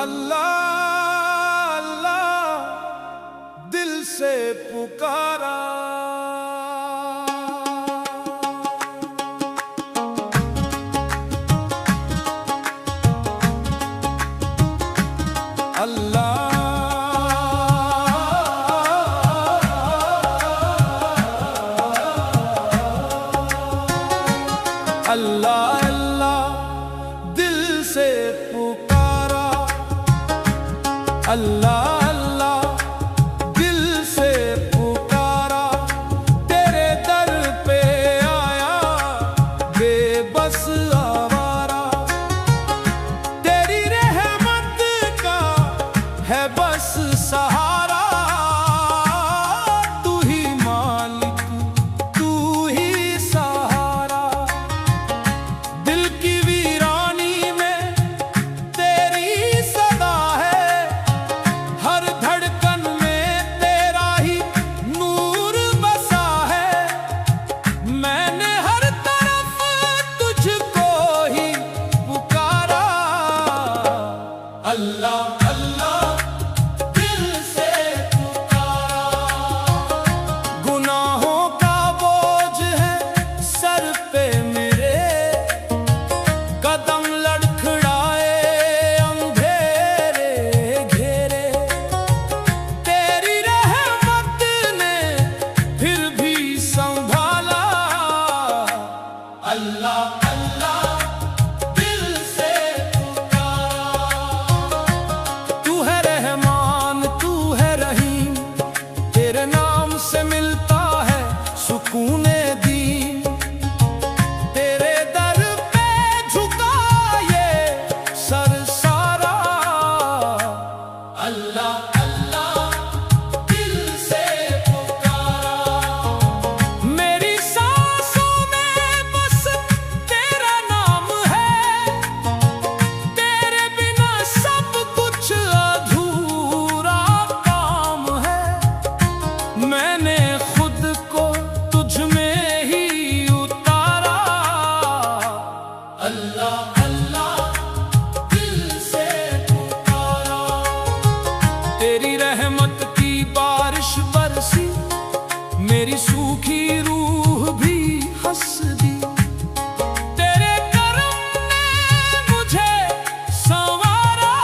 अल्लाह अल्लाह दिल से पुकारा, अल्लाह अल्लाह अल्लाह दिल से पुकारा, अल्लाह अल्लाह दिल से पुकारा। तेरे दर पे आया बेबस आवारा, तेरी रहमत का है बस सहारा। तू ही मालिक तू ही सहारा, दिल की वीरानी में तेरी सदा है, हर धड़कन में तेरा ही नूर बसा है। मैंने हर तरफ तुझको ही पुकारा, अल्लाह अल्लाह दिल से पुकारा। गुनाहों का बोझ है सर पे मेरे, कदम लड़खड़ाए अंधेरे घेरे। तेरी रहमत ने फिर भी संभाला, अल्लाह अल्लाह दिल से पुकारा। तू है रहमान तू है रहीम, तेरे नाम से मिलता है सुकूने दीन। तेरे दर पे झुका ये सर सारा, अल्लाह अल्लाह दिल से पुकारा। मेरी सांसों में बस तेरा नाम है, तेरे बिना सब कुछ अधूरा काम है। मैंने खुद को तुझ में ही उतारा, अल्लाह अल्लाह दिल से पुकारा। तेरी रहमत की बारिश बरसी, मेरी सूखी रूह भी हंस दी। तेरे करम ने मुझे संवारा,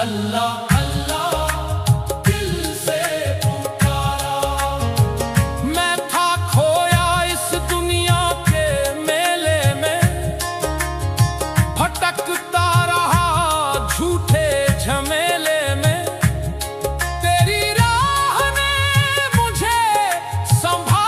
अल्लाह अल्लाह दिल से पुकारा। मैं था खोया इस दुनिया के मेले में, भटकता रहा झूठे झमेले में। तेरी राह ने मुझे संभाला,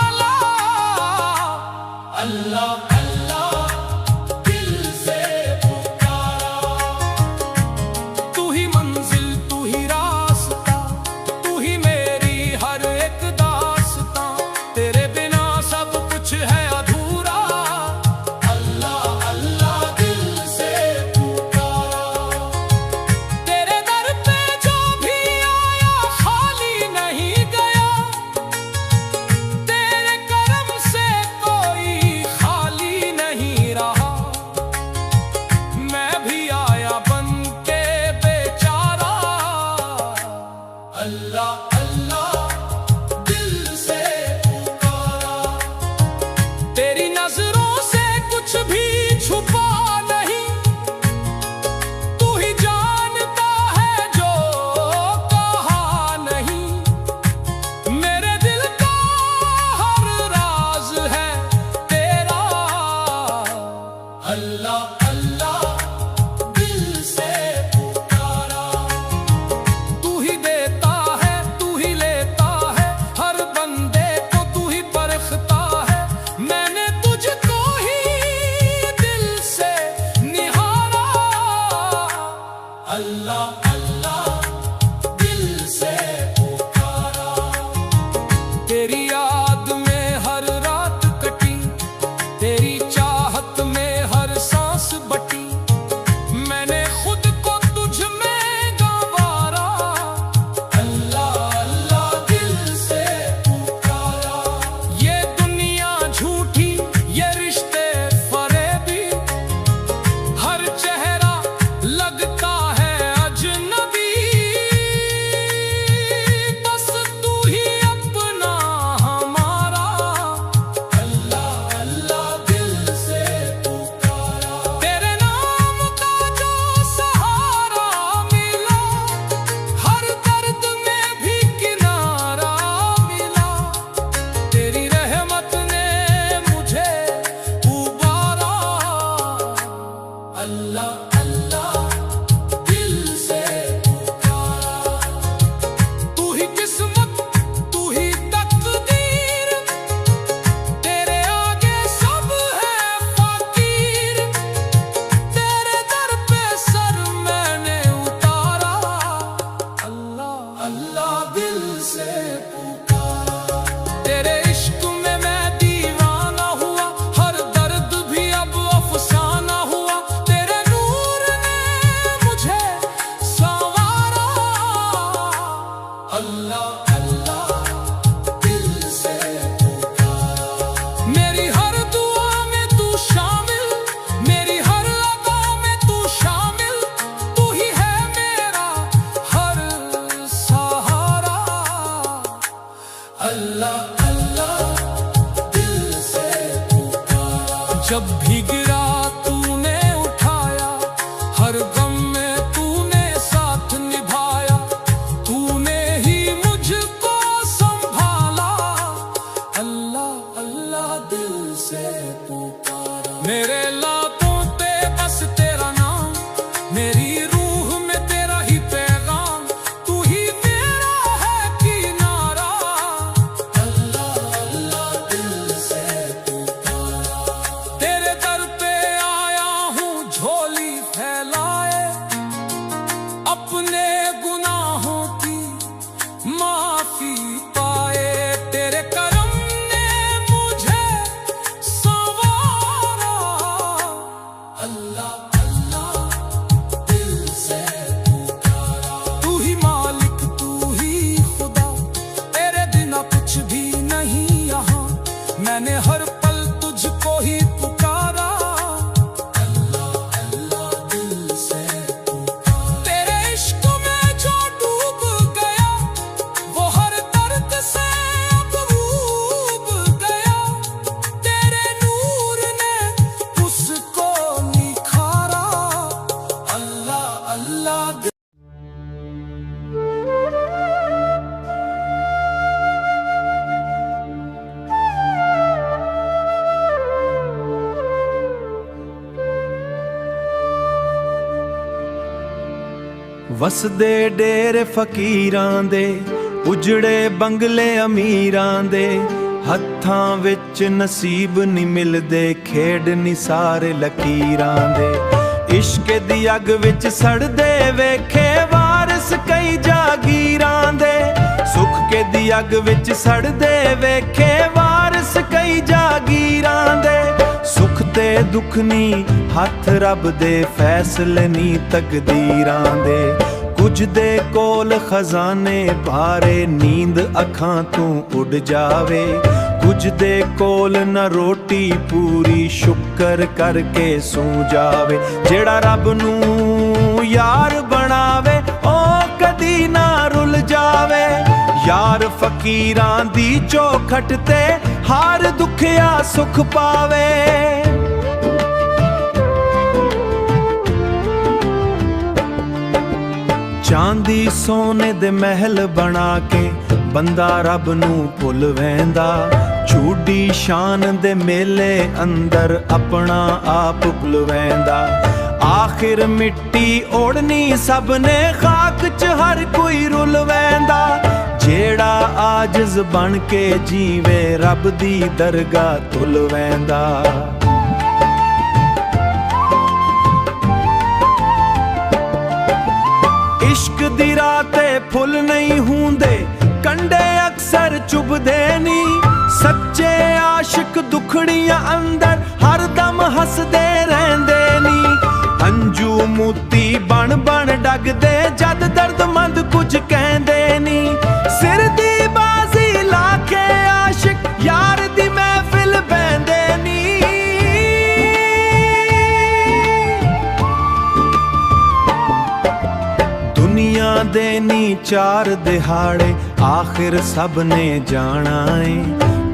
जब भी गिरा तूने उठाया, हर गम में तूने साथ निभाया, तूने ही मुझको संभाला। अल्लाह अल्लाह दिल से पुकारा, मेरे लातों पे बस तेरा नाम, मेरी रूह में तेरा ही पैगाम, तू ही मेरा है किनारा। अल्लाह अल्लाह दिल से पुकारा, तेरे दर पे आया हूँ झोली फैलाए, अपने गुनाहों की माफी पाए। तेरे करम ने मुझे संवारा। अल्लाह अल्लाह दिल से पुकारा, तू ही मालिक तू ही खुदा, तेरे बिना कुछ भी नहीं यहाँ, मैंने हर पल तुझको ही पुकारा। अल्लाह अल्लाह दिल से पुकारा, तेरे इश्क में जो डूब गया, वो हर दर्द से अब ऊब गया, तेरे नूर ने उसको निखारा। अल्लाह अल्लाह ਵਸਦੇ ਡੇਰੇ ਫਕੀਰਾਂ ਦੇ, ਉਜੜੇ ਬੰਗਲੇ ਅਮੀਰਾਂ ਦੇ, ਹੱਥਾਂ ਵਿੱਚ ਨਸੀਬ ਨਹੀਂ ਮਿਲਦੇ, ਖੇਡ ਨਹੀਂ ਸਾਰੇ ਲਕੀਰਾਂ ਦੇ। ਇਸ਼ਕ ਦੀ ਅੱਗ ਵਿੱਚ ਸੜਦੇ ਵੇਖੇ ਵਾਰਿਸ ਕਈ ਜਾਗੀਰਾਂ ਦੇ, ਸੁੱਖ ਕੇ ਦੀ ਅੱਗ ਵਿੱਚ ਸੜਦੇ ਵੇਖੇ ਵਾਰਿਸ ਕਈ ਜਾਗੀਰਾਂ ਦੇ। ਸੁੱਖ ਤੇ ਦੁੱਖ ਨੀ ਹੱਥ ਰੱਬ ਦੇ, ਫੈਸਲੇ ਨੀ ਤਕਦੀਰਾਂ ਦੇ। ਕੁਝ ਦੇ ਕੋਲ ਖਜ਼ਾਨੇ ਭਾਰੇ, ਨੀਂਦ ਅੱਖਾਂ ਤੋਂ ਉੱਡ ਜਾਵੇ, ਕੁਝ ਦੇ ਕੋਲ ਨਾ ਰੋਟੀ ਪੂਰੀ, ਸ਼ੁਕਰ ਕਰਕੇ ਸੌ ਜਾਵੇ। ਜਿਹੜਾ ਰੱਬ ਨੂੰ ਯਾਰ ਬਣਾਵੇ, ਉਹ ਕਦੀ ਨਾ ਰੁੱਲ ਜਾਵੇ। ਯਾਰ ਫਕੀਰਾਂ ਦੀ ਚੌਖਟ ਤੇ, ਹਰ ਦੁਖਿਆ ਸੁਖ ਪਾਵੇ। ਚਾਂਦੀ ਸੋਨੇ ਦੇ ਮਹਿਲ ਬਣਾ ਕੇ, ਬੰਦਾ ਰੱਬ ਨੂੰ ਭੁੱਲ ਵਹਿੰਦਾ, ਝੂਡੀ ਸ਼ਾਨ ਦੇ ਮੇਲੇ ਅੰਦਰ ਆਪਣਾ ਆਪ ਭੁੱਲ ਵਹਿੰਦਾ। ਆਖਿਰ ਮਿੱਟੀ ਓੜਨੀ ਸਭ ਨੇ, ਖਾਕ 'ਚ ਹਰ ਕੋਈ ਰੁੱਲ ਵਹਿੰਦਾ। ਜਿਹੜਾ ਆਜਜ਼ ਬਣ ਕੇ ਜੀਵੇ, ਰੱਬ ਦੀ ਦਰਗਾਹ ਤੁਲ ਵਹਿੰਦਾ। ਇਸ਼ਕ ਦੀ ਰਾਹ ਤੇ ਫੁੱਲ ਨਹੀਂ ਹੁੰਦੇ, ਕੰਡੇ ਅਕਸਰ ਚੁਭਦੇ ਨੀ। ਸੱਚੇ ਆਸ਼ਿਕ ਦੁਖੜੀਆਂ ਅੰਦਰ ਹਰ ਦਮ ਹੱਸਦੇ ਰਹਿੰਦੇ ਨੀ। ਅੰਜੂ ਮੋਤੀ ਬਣ ਬਣ ਡਗਦੇ, ਜਦ ਦਰਦਮੰਦ ਕੁਝ ਕਹਿੰਦੇ ਨੀ। ਸਿਰ ਦੀ ਬਾਜ਼ੀ ਲਾ ਕੇ ਆਸ਼ਿਕ ਯਾਰ ਦੀ ਮਹਿਫਿਲ ਬਹਿੰਦੇ ਨੀ। ਦੁਨੀਆ ਦੇ ਨੀ ਚਾਰ ਦਿਹਾੜੇ, ਆਖਿਰ ਸਭ ਨੇ ਜਾਣਾ ਏ।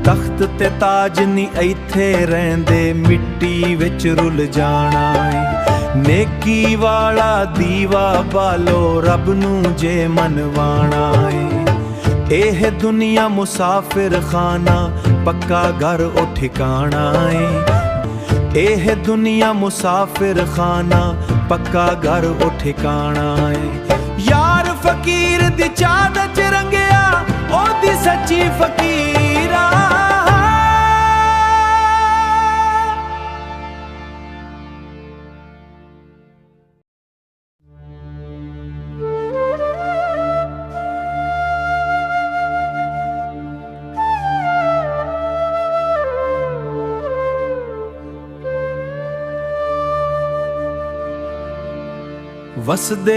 ਤਖਤ ਤੇ ਤਾਜ ਨੀ ਇੱਥੇ ਰਹਿੰਦੇ, ਮਿੱਟੀ ਵਿੱਚ ਰੁੱਲ ਜਾਣਾ ਏ। ਨੇਕੀ ਵਾਲਾ ਦੀਵਾ ਬਾਲੋ, ਰੱਬ ਨੂੰ ਜੇ ਮਨਵਾਣਾ ਏ। ਇਹ ਦੁਨੀਆ ਮੁਸਾਫਿਰ ਖਾਨਾ, ਪੱਕਾ ਘਰ ਉਹ ਠਿਕਾਣਾ ਏ। ਇਹ ਦੁਨੀਆ ਮੁਸਾਫਿਰ ਖਾਨਾ, ਪੱਕਾ ਘਰ ਉਹ ਠਿਕਾਣਾ ਏ। ਯਾਰ ਫਕੀਰ ਦੀ ਚਾਹਤ 'ਚ ਰੰਗਿਆ, ਉਹਦੀ ਸੱਚੀ ਫਕੀਰਾ। ਵਸਦੇ